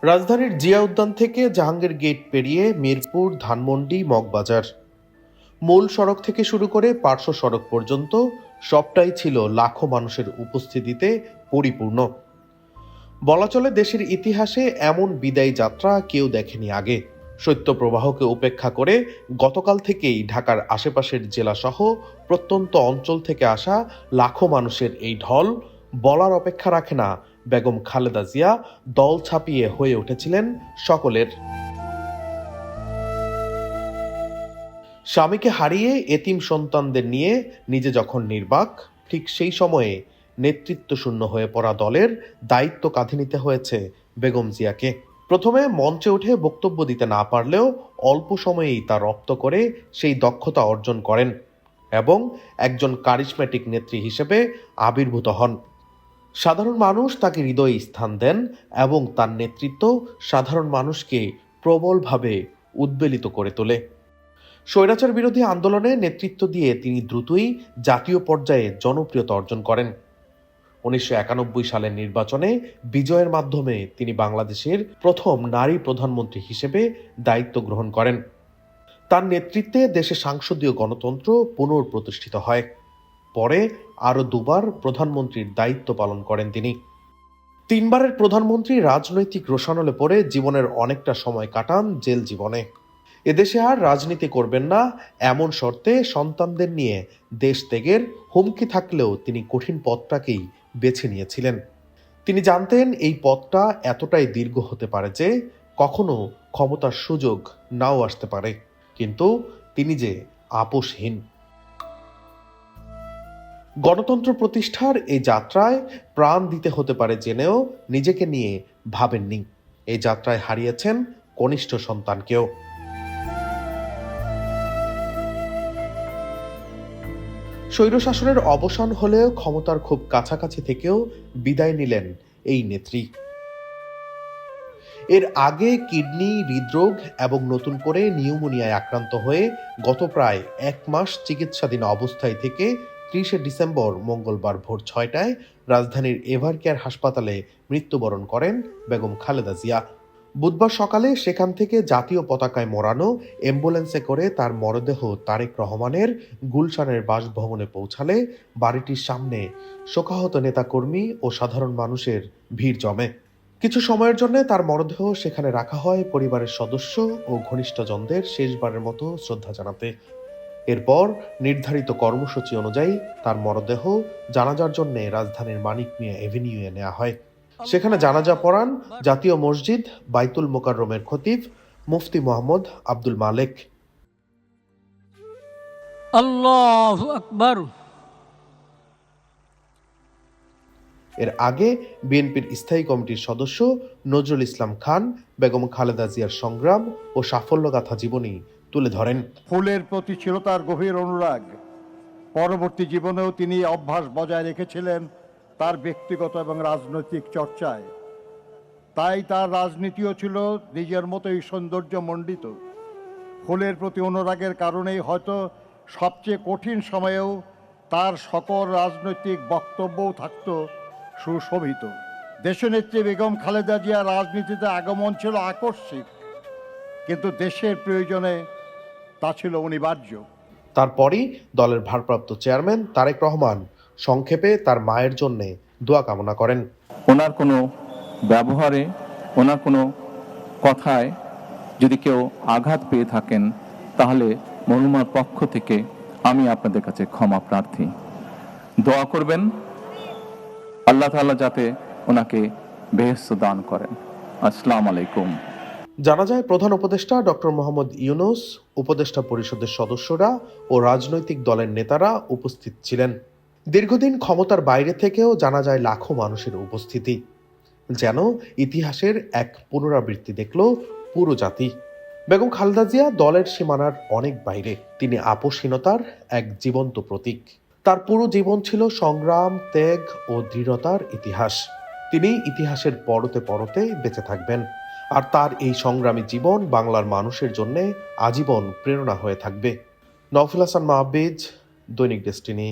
রাজধানীর জিয়া উদ্যান থেকে জাহাঙ্গীর গেট পেরিয়ে মিরপুর, ধানমন্ডি, মগবাজার, মূল সড়ক থেকে শুরু করে পার্শ্ব সড়ক পর্যন্ত সবটাই ছিল লাখো মানুষের উপস্থিতিতে পরিপূর্ণ। বলা চলে দেশের ইতিহাসে এমন বিদায়ী যাত্রা কেউ দেখেনি আগে। শৈত্যপ্রবাহকে উপেক্ষা করে গতকাল থেকেই ঢাকার আশেপাশের জেলাসহ প্রত্যন্ত অঞ্চল থেকে আসা লাখো মানুষের এই ঢল বলার অপেক্ষা রাখে না। বেগম খালেদা জিয়া দল ছাপিয়ে হয়ে উঠেছিলেন সকলের। স্বামীকে হারিয়ে এতিম সন্তানদের নিয়ে নিজে যখন নির্বাক, ঠিক সেই সময়ে নেতৃত্ব শূন্য হয়ে পড়া দলের দায়িত্ব কাঁধে নিতে হয়েছে বেগম জিয়াকে। প্রথমে মঞ্চে উঠে বক্তব্য দিতে না পারলেও অল্প সময়েই তা রপ্ত করে সেই দক্ষতা অর্জন করেন এবং একজন কারিশম্যাটিক নেত্রী হিসেবে আবির্ভূত হন। সাধারণ মানুষ তাকে হৃদয়ে স্থান দেন এবং তার নেতৃত্ব সাধারণ মানুষকে প্রবলভাবে উদ্বেলিত করে তোলে। স্বৈরাচার বিরোধী আন্দোলনে নেতৃত্ব দিয়ে তিনি দ্রুতই জাতীয় পর্যায়ে জনপ্রিয়তা অর্জন করেন। 1991 সালের নির্বাচনে বিজয়ের মাধ্যমে তিনি বাংলাদেশের প্রথম নারী প্রধানমন্ত্রী হিসেবে দায়িত্ব গ্রহণ করেন। তার নেতৃত্বে দেশে সাংসদীয় গণতন্ত্র পুনঃপ্রতিষ্ঠিত হয়। পরে আরও দুবার প্রধানমন্ত্রীর দায়িত্ব পালন করেন তিনি। 3 বারের প্রধানমন্ত্রী রাজনৈতিক রোষানলে পড়ে জীবনের অনেকটা সময় কাটান জেল জীবনে। এদেশে আর রাজনীতি করবেন না এমন শর্তে সন্তানদের নিয়ে দেশ ত্যাগের হুমকি থাকলেও তিনি কঠিন পথটাকেই বেছে নিয়েছিলেন। তিনি জানতেন এই পথটা এতটাই দীর্ঘ হতে পারে যে কখনো ক্ষমতার সুযোগ নাও আসতে পারে, কিন্তু তিনি যে আপোষহীন। গণতন্ত্র প্রতিষ্ঠার এই যাত্রায় প্রাণ দিতে হতে পারে জেনেও নিজেকে নিয়ে ভাবেননি। এই যাত্রায় হারিয়েছেন কনিষ্ঠ সন্তানকেও। স্বৈরশাসনের অবসান হলেও ক্ষমতার খুব কাছাকাছি থেকেও বিদায় নিলেন এই নেত্রী। এর আগে কিডনি, হৃদরোগ এবং নতুন করে নিউমোনিয়ায় আক্রান্ত হয়ে গত প্রায় 1 মাস চিকিৎসাধীন অবস্থায় থেকে 30 ডিসেম্বর মঙ্গলবার ভোর 6টায় রাজধানীর এভারকেয়ার হাসপাতালে মৃত্যুবরণ করেন বেগম খালেদা জিয়া। বুধবার সকালে সেখান থেকে জাতীয় পতাকায় মোড়ানো অ্যাম্বুলেন্সে করে তার মরদেহ তারেক রহমানের গুলশানের বাসভবনে পৌঁছালে বাড়িটির সামনে শোকাহত নেতাকর্মী ও সাধারণ মানুষের ভিড় জমে। কিছু সময়ের জন্য তার মরদেহ সেখানে রাখা হয় পরিবারের সদস্য ও ঘনিষ্ঠজনদের শেষবারের মতো শ্রদ্ধা জানাতে। এরপর নির্ধারিত কর্মসূচি অনুযায়ী তার মরদেহ জানাজার জন্য রাজধানীর মানিক মিয়া এভিনিউয়ে নেওয়া হয়। সেখানে জানাজা পড়ান জাতীয় মসজিদ বাইতুল মোকাররমের খতিব মুফতি মোহাম্মদ আব্দুল মালেক। আল্লাহু আকবার। এর আগে বিএনপির স্থায়ী কমিটির সদস্য নজরুল ইসলাম খান বেগম খালেদা জিয়ার সংগ্রাম ও সাফল্যগাথা জীবনী তুলে ধরেন। ফুলের প্রতি ছিল তার গভীর অনুরাগ। পরবর্তী জীবনেও তিনি অভ্যাস বজায় রেখেছিলেন তার ব্যক্তিগত এবং রাজনৈতিক চর্চায়। তাই তার রাজনীতিও ছিল নিজের মতোই সৌন্দর্যমণ্ডিত। ফুলের প্রতি অনুরাগের কারণেই হয়তো সবচেয়ে কঠিন সময়েও তার সকল রাজনৈতিক বক্তব্যও থাকত সুশোভিত। দেশনেত্রী বেগম খালেদা জিয়ার রাজনীতিতে আগমন ছিল আকস্মিক, কিন্তু দেশের প্রয়োজনে তা ছিল অনিবার্য। তারপরই দলের ভারপ্রাপ্ত চেয়ারম্যান তারেক রহমান সংক্ষেপে তার মায়ের জন্য দোয়া কামনা করেন। ওনার কোনো ব্যবহারে, ওনার কোনো কথায় যদি কেউ আঘাত পেয়ে থাকেন, তাহলে মরহুমার পক্ষ থেকে আমি আপনাদের কাছে ক্ষমা প্রার্থী। দোয়া করবেন আল্লাহ তাআলা যাতে ওনাকে বেহেশত দান করেন। আসসালামু আলাইকুম। জানাজায় প্রধান উপদেষ্টা ডক্টর মোহাম্মদ ইউনূস, উপদেষ্টা পরিষদের সদস্যরা ও রাজনৈতিক দলের নেতারা উপস্থিত ছিলেন। দীর্ঘদিন ক্ষমতার বাইরে থেকেও জানা যায় লাখো মানুষের উপস্থিতি। যেন ইতিহাসের এক পুনরাবৃত্তি দেখল পুরো জাতি। বেগম খালেদা জিয়া দলের সীমানার অনেক বাইরে। তিনি আপোষহীনতার এক জীবন্ত প্রতীক। তার পুরো জীবন ছিল সংগ্রাম, ত্যাগ ও দৃঢ়তার ইতিহাস। তিনি ইতিহাসের পরতে পরতে বেঁচে থাকবেন, আর তার এই সংগ্রামী জীবন বাংলার মানুষের জন্য আজীবন প্রেরণা হয়ে থাকবে। নওফিল হাসান মাহবিজ, দৈনিক ডেস্টিনি।